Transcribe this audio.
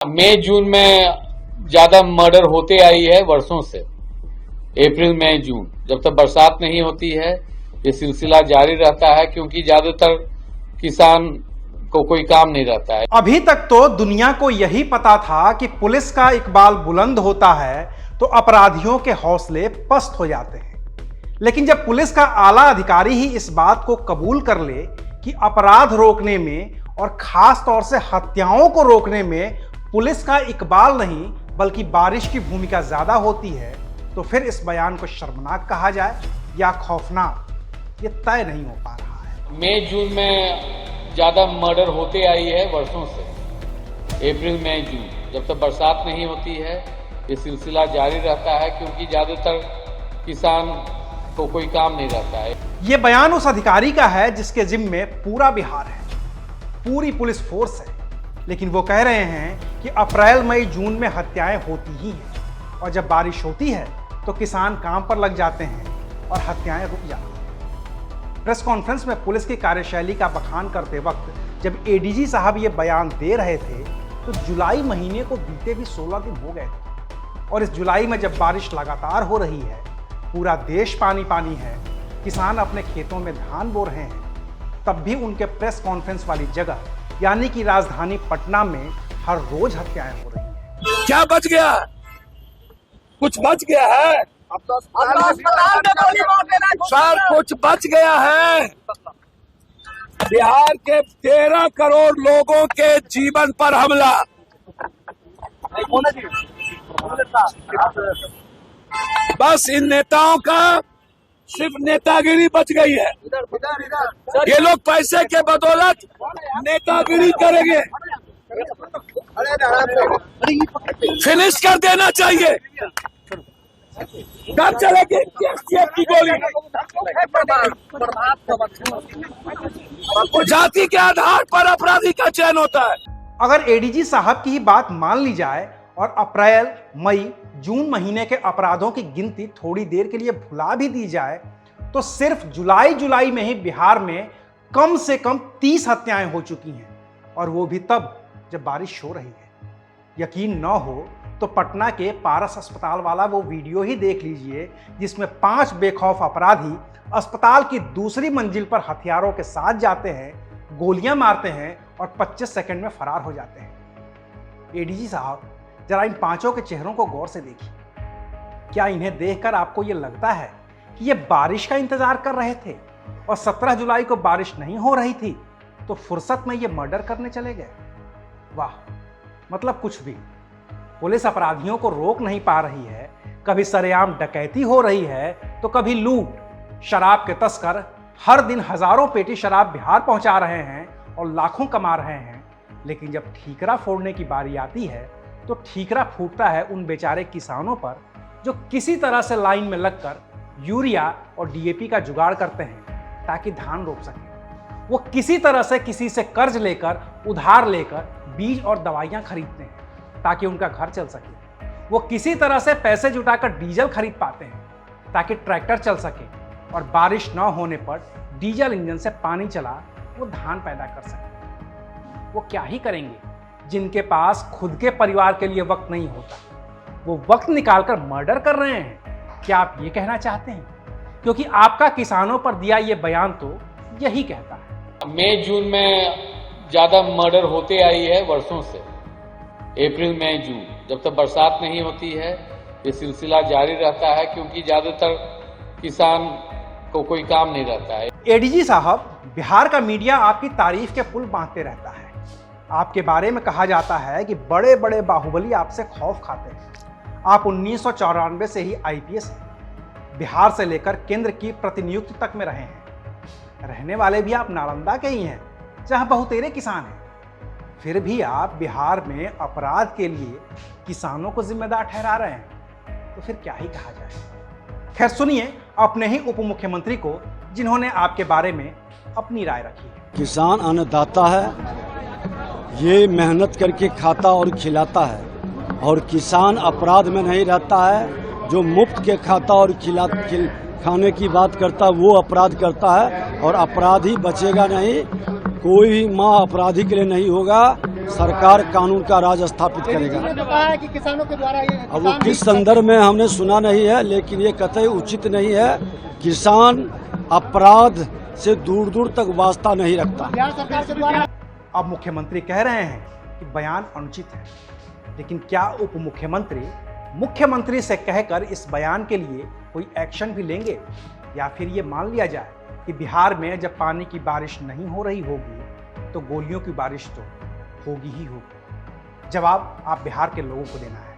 मई जून में ज्यादा मर्डर होते आई है वर्षों से। अप्रैल मई जून जब तक बरसात नहीं होती है ये सिलसिला जारी रहता है, क्योंकि ज्यादातर किसान को कोई काम नहीं रहता है। अभी तक तो दुनिया को यही पता था कि पुलिस का इकबाल बुलंद होता है तो अपराधियों के हौसले पस्त हो जाते हैं। लेकिन जब पुलिस का आला अधिकारी ही इस बात को कबूल कर ले कि अपराध रोकने में और खास तौर से हत्याओं को रोकने में पुलिस का इकबाल नहीं बल्कि बारिश की भूमिका ज्यादा होती है, तो फिर इस बयान को शर्मनाक कहा जाए या खौफनाक, ये तय नहीं हो पा रहा है। मई जून में ज्यादा मर्डर होते आई है वर्षों से। अप्रैल मई जून जब तक बरसात नहीं होती है ये सिलसिला जारी रहता है, क्योंकि ज्यादातर किसान को कोई काम नहीं रहता है। ये बयान उस अधिकारी का है जिसके जिम्मे पूरा बिहार है, पूरी पुलिस फोर्स है, लेकिन वो कह रहे हैं कि अप्रैल मई जून में हत्याएं होती ही हैं और जब बारिश होती है तो किसान काम पर लग जाते हैं और हत्याएं रुक जाती हैं। प्रेस कॉन्फ्रेंस में पुलिस की कार्यशैली का बखान करते वक्त जब एडीजी साहब ये बयान दे रहे थे तो जुलाई महीने को बीते भी 16 दिन हो गए थे और इस जुलाई में जब बारिश लगातार हो रही है, पूरा देश पानी पानी है, किसान अपने खेतों में धान बो रहे हैं, तब भी उनके प्रेस कॉन्फ्रेंस वाली जगह यानी कि राजधानी पटना में हर रोज हत्याएं हो रही हैं। क्या बच गया? कुछ बच गया है? सर कुछ बच गया है? बिहार के 13 करोड़ लोगों के जीवन पर हमला। बस इन नेताओं का सिर्फ नेतागिरी बच गई है। ये लोग पैसे के बदौलत नेतागिरी करेंगे, फिनिश कर देना चाहिए। कब चलेगी की गोली? जाति के आधार पर अपराधी का चयन होता है। अगर एडीजी साहब की ही बात मान ली जाए और अप्रैल मई जून महीने के अपराधों की गिनती थोड़ी देर के लिए भुला भी दी जाए तो सिर्फ जुलाई में ही बिहार में कम से कम 30 हत्याएं हो चुकी हैं और वो भी तब जब बारिश हो रही है। यकीन न हो तो पटना के पारस अस्पताल वाला वो वीडियो ही देख लीजिए जिसमें 5 बेखौफ अपराधी अस्पताल की दूसरी मंजिल पर हथियारों के साथ जाते हैं, गोलियां मारते हैं और 25 सेकंड में फरार हो जाते हैं। एडीजी साहब जरा इन 5 के चेहरों को गौर से देखिए। क्या इन्हें देखकर आपको यह लगता है कि ये बारिश का इंतजार कर रहे थे और 17 जुलाई को बारिश नहीं हो रही थी तो फुर्सत में ये मर्डर करने चले गए? वाह, मतलब कुछ भी। पुलिस अपराधियों को रोक नहीं पा रही है, कभी सरेआम डकैती हो रही है तो कभी लूट। शराब के तस्कर हर दिन हजारों पेटी शराब बिहार पहुंचा रहे हैं और लाखों कमा रहे हैं, लेकिन जब ठीकरा फोड़ने की बारी आती है तो ठीकरा फूटता है उन बेचारे किसानों पर जो किसी तरह से लाइन में लगकर यूरिया और डीएपी का जुगाड़ करते हैं ताकि धान रोप सकें। वो किसी तरह से किसी से कर्ज लेकर, उधार लेकर बीज और दवाइयां खरीदते हैं ताकि उनका घर चल सके। वो किसी तरह से पैसे जुटाकर डीजल खरीद पाते हैं ताकि ट्रैक्टर चल सके और बारिश न होने पर डीजल इंजन से पानी चला वो धान पैदा कर सके। वो क्या ही करेंगे जिनके पास खुद के परिवार के लिए वक्त नहीं होता? वो वक्त निकालकर मर्डर कर रहे हैं। क्या आप ये कहना चाहते हैं? क्योंकि आपका किसानों पर दिया ये बयान तो यही कहता है। मई जून में ज्यादा मर्डर होते आई है वर्षों से। अप्रैल मई जून जब तक बरसात नहीं होती है ये सिलसिला जारी रहता है, क्योंकि ज्यादातर किसान को कोई काम नहीं रहता है। एडीजी साहब, बिहार का मीडिया आपकी तारीफ के पुल बांधते रहता है। आपके बारे में कहा जाता है कि बड़े बड़े बाहुबली आपसे खौफ खाते हैं। आप 1994 से ही आईपीएस हैं, बिहार से लेकर केंद्र की प्रतिनियुक्ति तक में रहे हैं। रहने वाले भी आप नालंदा के ही हैं जहां बहुतेरे किसान हैं। फिर भी आप बिहार में अपराध के लिए किसानों को जिम्मेदार ठहरा रहे हैं, तो फिर क्या ही कहा जाए। खैर सुनिए अपने ही उप मुख्यमंत्री को जिन्होंने आपके बारे में अपनी राय रखी है। किसान अन्नदाता है, ये मेहनत करके खाता और खिलाता है और किसान अपराध में नहीं रहता है। जो मुफ्त के खाता और खाने की बात करता है वो अपराध करता है और अपराधी बचेगा नहीं। कोई माँ अपराधी के लिए नहीं होगा। सरकार कानून का राज स्थापित करेगा। कहा है कि किसानों के द्वारा ये अब वो किस संदर्भ में हमने सुना नहीं है, लेकिन ये कतई उचित नहीं है। किसान अपराध से दूर दूर तक वास्ता नहीं रखता। बिहार सरकार के द्वारा अब मुख्यमंत्री कह रहे हैं कि बयान अनुचित है, लेकिन क्या उप मुख्यमंत्री मुख्यमंत्री से कहकर इस बयान के लिए कोई एक्शन भी लेंगे, या फिर ये मान लिया जाए कि बिहार में जब पानी की बारिश नहीं हो रही होगी तो गोलियों की बारिश तो होगी ही होगी? जवाब आप बिहार के लोगों को देना है।